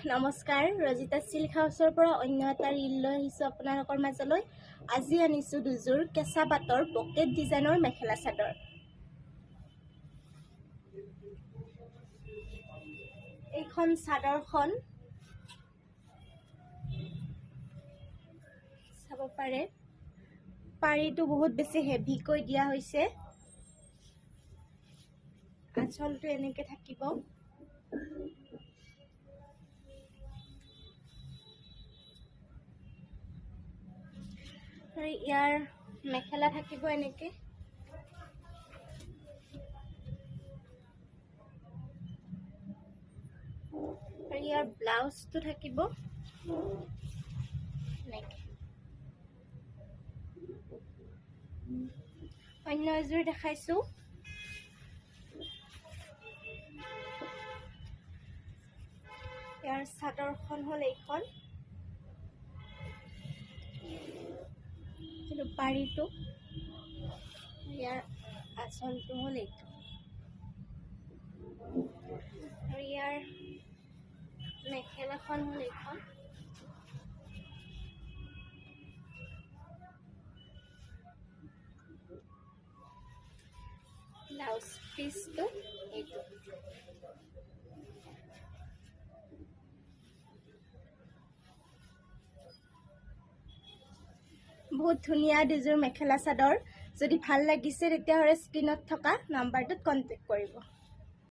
নমস্কাৰ, ৰজিতা চিল্ক হাউচৰ পৰা অন্য এটা ৰীল লৈ আহিছোঁ আপোনালোকৰ মাজলৈ। আজি আনিছোঁ দুযোৰ কেঁচা পাটৰ পকেট ডিজাইনৰ মেখেলা চাদৰ। এইখন চাদৰখন চাব পাৰে, পাৰিটো বহুত বেছি হেভিকৈ দিয়া হৈছে। আঁচলটো এনেকে থাকিব। আৰু ইয়াৰ মেখেলা থাকিব এনেকে। আৰু ইয়াৰ ব্লাউজটো থাকিব এনেকে। অন্য এযোৰ দেখাইছো। ইয়াৰ চাদৰখন হ'ল এইখন, কিন্তু পাৰিটো, ইয়াৰ আঁচলটো হ'ল এইটো। আৰু ইয়াৰ মেখেলাখন হ'ল এইখন। ব্লাউজ পিচটো এইটো। বহুত ধুনীয়া দুযোৰ মেখেলা চাদৰ। যদি ভাল লাগিছে তেতিয়াহ'লে স্ক্ৰীনত থকা নাম্বাৰটোত কণ্টেক্ট কৰিব।